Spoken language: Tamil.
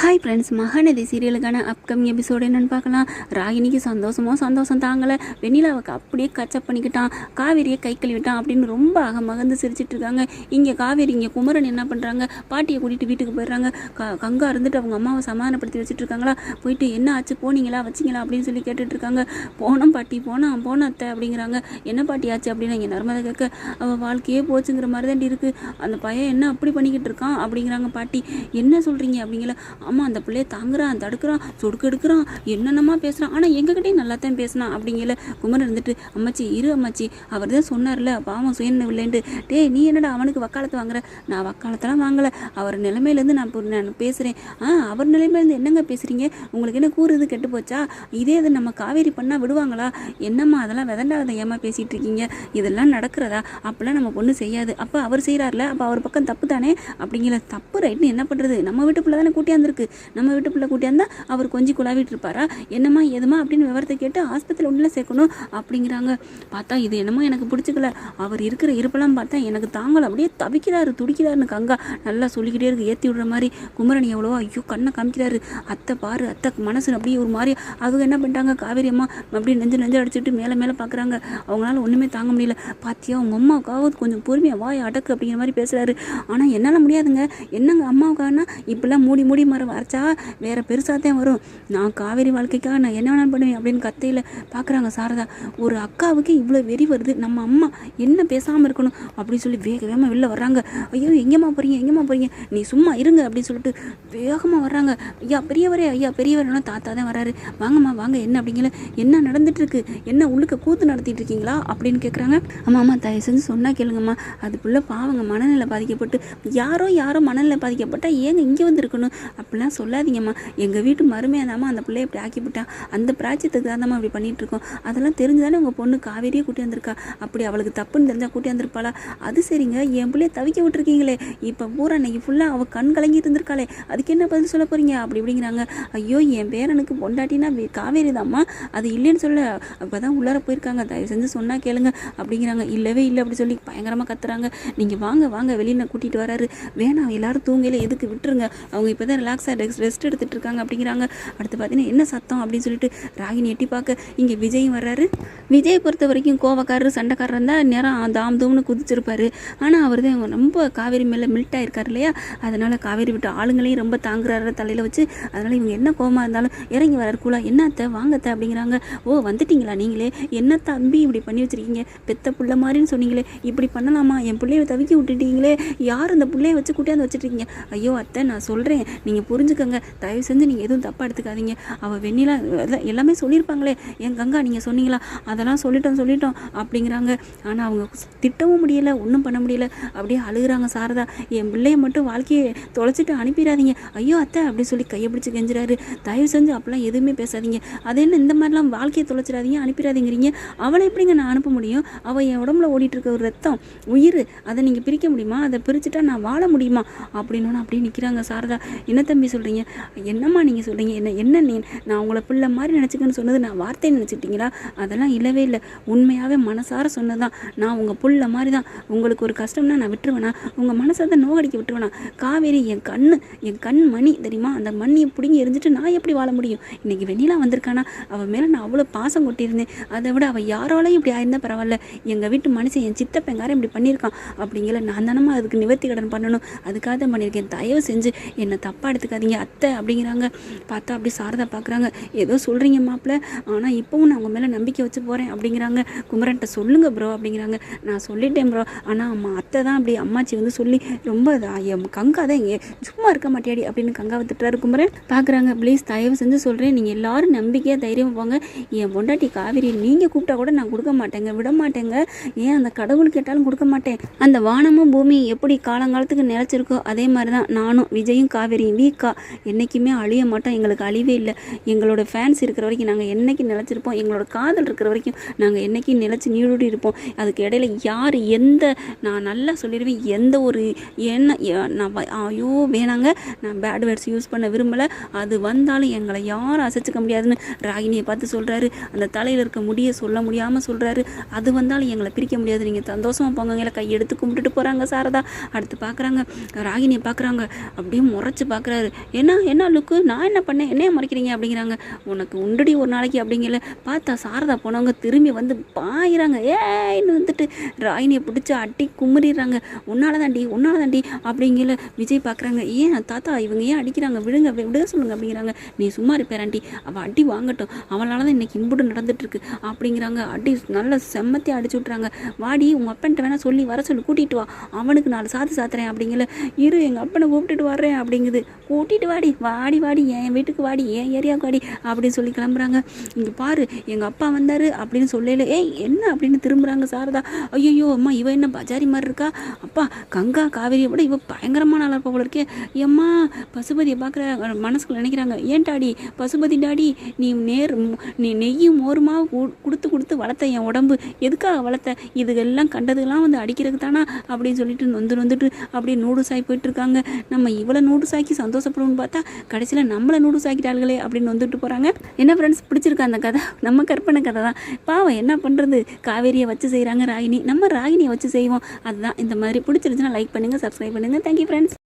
ஹாய் ஃப்ரெண்ட்ஸ், மகாநதி சீரியலுக்கான அப்கமிங் எபிசோடு என்னென்னு பார்க்கலாம். ராகினிக்கு சந்தோஷம் தாங்கலை. வெண்ணிலாவுக்கு அப்படியே கச்சப் பண்ணிக்கிட்டான், காவேரியை கை கழுவிட்டான் அப்படின்னு ரொம்ப மகந்து சிரிச்சிட்டு இருக்காங்க. இங்கே காவேரி இங்கே குமரன் என்ன பண்ணுறாங்க, பாட்டியை கூட்டிகிட்டு வீட்டுக்கு போயிடுறாங்க. கங்கா இருந்துட்டு அவங்க அம்மாவை சமாதானப்படுத்தி வச்சுட்டு இருக்காங்களா. போயிட்டு என்ன ஆச்சு, போனீங்களா வச்சிங்களா அப்படின்னு சொல்லி கேட்டுட்டு இருக்காங்க. போனோம் பாட்டி, போன அத்தை அப்படிங்கிறாங்க. என்ன பாட்டி ஆச்சு அப்படின்னு இங்கே நர்மதை கேட்க, அவள் வாழ்க்கையே போச்சுங்கிற மாதிரி தான் இருக்குது, அந்த பையன் என்ன அப்படி பண்ணிக்கிட்டு இருக்கான் அப்படிங்கிறாங்க பாட்டி. என்ன சொல்கிறீங்க அப்படிங்கிற, ஆமாம் அந்த பிள்ளைய தாங்குறான், தடுக்கிறான், சொடுக்கு எடுக்கிறான், என்னென்னமா பேசுகிறான், ஆனால் எங்ககிட்டையும் நல்லா தான் பேசினான் அப்படிங்கல. குமரன் இருந்துட்டு, அம்மாச்சி இரு அம்மாச்சி, அவர் தான் சொன்னார்ல பாவம் சுயன்னு இல்லைன்ட்டு. டே நீ என்னடா அவனுக்கு வக்காலத்து வாங்குற, நான் வக்காலத்தெல்லாம் வாங்கலை, அவர் நிலைமையிலேருந்து நான் பேசுகிறேன். அவர் நிலைமையிலேருந்து என்னங்க பேசுகிறீங்க, உங்களுக்கு என்ன கூறுது கெட்டு போச்சா, இதே இது நம்ம காவேரி பண்ணால் விடுவாங்களா, என்னம்மா அதெல்லாம் விதண்டாத ஏமா பேசிகிட்டு இருக்கீங்க, இதெல்லாம் நடக்கிறதா, அப்போல்லாம் நம்ம பொண்ணு செய்யாது, அப்போ அவர் செய்கிறார்ல, அப்போ அவர் பக்கம் தப்பு தானே அப்படிங்கிற. தப்பு ரைட்னு என்ன பண்ணுறது, நம்ம வீட்டு பிள்ளை தானே கூட்டியாந்துருக்கு, நம்ம வீட்டு பிள்ளை கூட்டியாந்தா அவர் கொஞ்சம் குழாவிட்டு இருப்பாரா, என்னம்மா எதுமா அப்படின்னு விவரத்தை கேட்டு ஆஸ்பத்திரியில் உள்ள சேர்க்கணும் அப்படிங்கிறாங்க. பார்த்தா இது என்னமோ எனக்கு பிடிச்சிக்கல, அவர் இருக்கிற இருப்பெல்லாம் பார்த்தா எனக்கு தாங்கலை, அப்படியே தவிக்கிறாரு துடிக்கிறாருன்னு கங்கா நல்லா சொல்லிக்கிட்டே இருக்கு, ஏற்றி விடுற மாதிரி. குமரன் எவ்வளோ ஐயோ கண்ணை காமிக்கிறாரு, அத்தை பாரு அத்தை மனசு அப்படியே ஒரு மாதிரி. அவங்க என்ன பண்ணிட்டாங்க, காவேரி அம்மா அப்படியே நெஞ்சு அடிச்சுட்டு மேலே பார்க்குறாங்க. அவங்களால ஒன்றுமே தாங்க முடியல. பாத்தியா உங்கள் அம்மாவுக்காவது கொஞ்சம் பொறுமையாக வாய் அடக்கு அப்படிங்கிற மாதிரி பேசுகிறாரு. ஆனால் என்னால் முடியாதுங்க, என்னங்க அம்மாவுக்கானா இப்பெல்லாம் மூடி மரம் வரைச்சா வேறு பெருசாக தான் வரும், நான் காவேரி வாழ்க்கைக்காக நான் என்ன வேணாலும் பண்ணுவேன் அப்படின்னு கத்தையில் பார்க்குறாங்க சாரதா. ஒரு அக்காவுக்கு இவ்வளோ வெறி வருது, நம்ம அம்மா என்ன பேசாமல் இருக்கணும் அப்படின்னு சொல்லி வேகமாக வெளில வர்றாங்க. ஐயோ எங்கேம்மா போகிறீங்க, நீ சும்மா இருங்க அப்படின்னு சொல்லிட்டு வேகமாக வர்றாங்க. ஐயா பெரியவரனா தாத்தா தான் வராரு, வாங்கம்மா வாங்க என்ன அப்படிங்கல, என்ன நடந்துட்டுருக்கு, என்ன உள்ளுக்க கூத்து நடத்திட்டு இருக்கீங்களா அப்படின்னு கேட்குறாங்க. ஆமாம்மா தயவு செஞ்சு சொன்னால் கேளுங்கம்மா, அது பிள்ளை பாவங்க மனநிலை பாதிக்கப்பட்டு, யாரோ மனநிலை பாதிக்கப்பட்டால் ஏங்க இங்கே வந்து இருக்கணும் அப்படிலாம் சொல்லாதீங்கம்மா, எங்கள் வீட்டு மருமையாதாம்மா அந்த பிள்ளைய இப்படி ஆக்கிவிட்டான், அந்த பிராய்ச்சத்துக்கு தான்மா அப்படி பண்ணிகிட்டு இருக்கோம், அதெல்லாம் தெரிஞ்சுதானே உங்கள் பொண்ணு காவேரியே கூட்டி வந்திருக்கா, அப்படி அவளுக்கு தப்புன்னு தெரிஞ்சால் கூட்டி வந்திருப்பாளா, அது சரிங்க என் பிள்ளைய தவிக்க விட்டுருக்கீங்களே, இப்போ பூரா அன்னைக்கு ஃபுல்லாக அவள் கண் கலங்கிட்டு இருந்திருக்காளே, அதுக்கு என்ன பதில் சொல்ல போகிறீங்க அப்படிங்கிறாங்க. ஐயோ என் பேரனுக்கு பொண்டாட்டினா காவேரி தாம்மா, அது இல்லைன்னு சொல்ல அப்போ தான் உள்ளார போயிருக்காங்க, தயவு செஞ்சு சொன்னால் கேளுங்க அப்படிங்கிறாங்க. இல்லவே இல்லை அப்படி சொல்லி பயங்கரமாக கத்துறாங்க. நீங்கள் வாங்க வெளியில் கூட்டிகிட்டு வராரு, வேணாம் எல்லாரும் தூங்கல எதுக்கு விட்டுருங்க, அவங்க இப்போ தான் ரிலாக்ஸாக ரெஸ்ட் எடுத்துகிட்டு இருக்காங்க அப்படிங்கிறாங்க. அடுத்து பார்த்தீங்கன்னா என்ன சத்தம் அப்படின்னு சொல்லிட்டு ராகினி எட்டி பார்க்க இங்கே விஜயும் வர்றாரு. விஜய் பொறுத்த வரைக்கும் கோவக்காரர் சண்டைக்காரர் இருந்தால் நேரம் தாம்னு குதிச்சிருப்பாரு. ஆனால் அவர் தான் ரொம்ப காவேரி மேலே மில்ட் ஆகிருக்காரு இல்லையா, அதனால் காவேரி விட்டு ஆளுங்களையும் ரொம்ப தாங்குறாரு தலையில் வச்சு. அதனால் இவங்க என்ன கோவமாக இருந்தாலும் இறங்கி வராரு கூலா. என்னத்த வாங்கத்த அப்படிங்கிறாங்க. ஓ வந்துட்டீங்களா நீங்களே, என்ன தம்பி இப்படி பண்ணி வச்சுருக்கீங்க, பெத்த புள்ள மாதிரின்னு சொன்னீங்களே, இப்படி பண்ணலாமா, என் பிள்ளைய தவிக்கி விட்டுட்டீங்களே, யார் அந்த பிள்ளைய வச்சு கூட்டியாந்து வச்சுட்ருக்கீங்க. ஐயோ அத்தை நான் சொல்கிறேன் நீங்கள் புரிஞ்சுக்கங்க, தயவு செஞ்சு நீங்கள் எதுவும் தப்பாக எடுத்துக்காதீங்க, அவள் வெண்ணிலா எல்லாமே சொல்லியிருப்பாங்களே, என் கங்கா நீங்கள் சொன்னீங்களா, அதெல்லாம் சொல்லிட்டோம் அப்படிங்கிறாங்க. ஆனால் அவங்க திட்டவும் முடியலை, ஒன்றும் பண்ண முடியல, அப்படியே அழுகுறாங்க சாரதா. என் பிள்ளைய மட்டும் வாழ்க்கையை தொலைச்சிட்டு அனுப்பிடாதீங்க, ஐயோ அத்தை அப்படி சொல்லி கையை பிடிச்சி கெஞ்சுறாரு. தயவு செஞ்சு அப்பெல்லாம் எதுவுமே பேசாதீங்க, அது என்ன இந்த மாதிரிலாம் வாழ்க்கையை தொலைச்சிடாதீங்க அனுப்பிடாதீங்கிறீங்க, அவளை எப்படிங்க நான் அனுப்ப முடியும், அவள் என் உடம்புல ஓடிட்டு இருக்க ஒரு ரத்தம் உயிர், அதை நீங்கள் பிரிக்க முடியுமா, அதை பிரிச்சுட்டா நான் வாழ முடியுமா அப்படின்னு அப்படியே நிற்கிறாங்க சாரதா. என்ன தம்பி சொல்கிறீங்க, என்னம்மா நீங்கள் சொல்கிறீங்க, என்ன நான் உங்களை பிள்ளை மாதிரி நினச்சிக்கன்னு சொன்னது நான் வார்த்தையை நினச்சிக்கிட்டீங்களா, அதெல்லாம் இல்லவே இல்லை, உண்மையாகவே மனசார சொன்னதான், நான் உங்கள் புள்ள மாதிரி தான், உங்களுக்கு ஒரு கஷ்டம்னா நான் விட்டுருவேனா, உங்கள் மனசை தான் நோகடிக்க விட்டுருவேனா, காவேரி என் கண் மணி தெரியுமா, அந்த மண்ணியை பிடிங்கி எரிஞ்சிட்டு நான் எப்படி வாழ முடியும், இன்றைக்கி வெண்ணிலா வந்திருக்கானா, அவள் மேலே நான் அவ்வளோ பாசம் கொட்டியிருந்தேன், அதை விட அவள் யாராலையும் இப்படி ஆயிருந்தால் பரவாயில்ல, எங்கள் வீட்டு மனுஷன் என் சித்தப்பெங்காரன் இப்படி பண்ணியிருக்கான் அப்படிங்கிற, நான் தானம்மா அதுக்கு நிவர்த்தி கடன் பண்ணணும், அதுக்காக தான் பண்ணியிருக்கேன், தயவு செஞ்சு என்னை தப்பாக எடுத்துக்காதீங்க அத்தை அப்படிங்கிறாங்க. பார்த்தா அப்படி சாரதா பார்க்குறாங்க, ஏதோ சொல்கிறீங்க மாப்பிள்ள, ஆனால் இப்போவும் நான் உங்கள் மேலே நம்பிக்கை வச்சு போகிறேன் அப்படிங்கிறாங்க. குமரன்ட்ட சொல்லுங்க ப்ரோ அப்படிங்கிறாங்க. நான் சொல்லிட்டேன் ப்ரோ, ஆனால் அத்தை தான் அப்படி அம்மாச்சி வந்து சொல்லி ரொம்ப கங்கா தான் இங்கே சும்மா இருக்க மாட்டியாடி அப்படின்னு கங்காவை திட்டுறாரு குமரன். பார்க்குறாங்க, ப்ளீஸ் தயவு செஞ்சு சொல்கிறேன், நீங்கள் எல்லோரும் நம்பிக்கையாக தைரியம் போங்க, என் பொண்டாட்டி காவேரி நீங்கள் கூப்பிட்டா கூட நான் கொடுக்க மாட்டேங்க, விட மாட்டேங்க, ஏன் அந்த கடவுள் கேட்டாலும் கொடுக்க மாட்டேன், அந்த வானமும் பூமியும் எப்படி காலங்காலத்துக்கு நிலச்சிருக்கோ அதே மாதிரி தான் நானும் விஜயும் காவேரியும் வீக்கா என்றைக்குமே அழிய மாட்டோம், எங்களுக்கு அழிவே இல்லை, எங்களோட ஃபேன்ஸ் இருக்கிற வரைக்கும் நாங்கள் என்றைக்கு நிலச்சிருப்போம், எங்களோட காதல் இருக்கிற வரைக்கும் நாங்கள் என்றைக்கு நிலச்சி நீடூடி இருப்போம், அதுக்கு இடையில யார் நான் நல்லா சொல்லிடுவேன், எந்த ஒரு நான் ஐயோ வேணாங்க, நான் பேட் வேர்ட்ஸ் யூஸ் பண்ண விரும்பலை, அது வந்தாலும் எங்களை யாரும் அசைச்சிக்க முடியாதுன்னு ராகினியை பார்த்து சொல்கிறாரு. அந்த தலையில் இருக்க முடியை சொல்ல முடியாமல் சொல்கிறாரு, அது வந்தாலும் எங்களை பிரிக்க முடியாது, நீங்கள் சந்தோஷமாக போங்கங்களை கையெடுத்து கும்பிட்டுட்டு போகிறாங்க சாரதா. அடுத்து பார்க்குறாங்க, ராகினியை பார்க்குறாங்க, அப்படியே முறைச்சி பார்க்குறாரு. என்ன என்ன லுக்கு, நான் என்ன பண்ணேன், என்னைய மறைக்கிறீங்க அப்படிங்கிறாங்க. உனக்கு உண்டடி ஒரு நாளைக்கு அப்படிங்கல. பார்த்தா சாரதா போனவங்க திரும்பி வந்து பாயிறாங்க. ஏன்னு வந்துட்டு ராகினியை பிடிச்சி அட்டி குமுறிடுறாங்க. உன்னால தாண்டி அப்படிங்கல. விஜய் பார்க்குறாங்க. ஏன் தாத்தா இவங்க ஏன் அடிக்கிறாங்க, விடுங்க விட சொல்லுங்க அப்படிங்கிறாங்க. நீ சும்மா இருப்பேராண்டி, அவள் அடி வாங்கட்டும், அவளால தான் இன்னைக்கு இம்புட்டு நடந்துட்டுருக்கு அப்படிங்கிறாங்க. அடி நல்லா செம்மத்தையாக அடிச்சு விட்றாங்க. வாடி உங்கள் அப்பன்ட்ட வேணா சொல்லி வர சொல்லி கூட்டிகிட்டு வா, அவனுக்கு 4 சாத்து சாத்துறேன் அப்படிங்கல. இரு எங்கள் அப்பனை கூப்பிட்டுட்டு வர்றேன் அப்படிங்குது. கூட்டிகிட்டு வாடி என் வீட்டுக்கு வாடி, என் ஏரியாவுக்கு வாடி அப்படின்னு சொல்லி கிளம்புறாங்க. இங்கே பாரு எங்கள் அப்பா வந்தார் அப்படின்னு சொல்லல. என்ன அப்படின்னு திரும்புகிறாங்க சாரதா. ஐயோ அம்மா இவ என்ன பஜாரி மாதிரி இருக்கா, அப்பா கங்கா காவேரியை விட இவ பயங்கரமான ஆளாக இருப்பா போல இருக்கே. ஏம்மா பசுபதியை பார்க்குற மனசுக்குள்ள நினைக்கிறாங்க. ஏன் டாடி பசுபதி டாடி, நீ நெய்யும் மோருமா கொடுத்து வளர்த்த என் உடம்பு எதுக்காக வளர்த்த, இதுகெல்லாம் கண்டதுக்கெல்லாம் வந்து அடிக்கிறதுக்கு தானா அப்படின்னு சொல்லிட்டு நொந்துட்டு அப்படியே நூடுல்ஸ் ஆகி போயிட்டுருக்காங்க. நம்ம இவ்வளோ நூடுல்ஸ் ஆக்கி சந்தோஷப்படுவோம்னு பார்த்தா கடைசியில் நம்மளை நூடுல்ஸ் ஆக்கிட்டாள்களே அப்படின்னு வந்துட்டு போகிறாங்க. என்ன ஃப்ரெண்ட்ஸ் பிடிச்சிருக்கா அந்த கதை? நம்ம கற்பனை கதை தான். பாவம் என்ன பண்ணுறது, காவேரியை வச்சு செய்கிறாங்க ராகினி, நம்ம ராகினியை வச்சு செய்வோம். அதுதான் இந்த மாதிரி பிடிச்சிருந்துச்சுன்னா லைக் பண்ணுங்கள், சப்ஸ்கிரைப் பண்ணுங்கள். Thank you friends.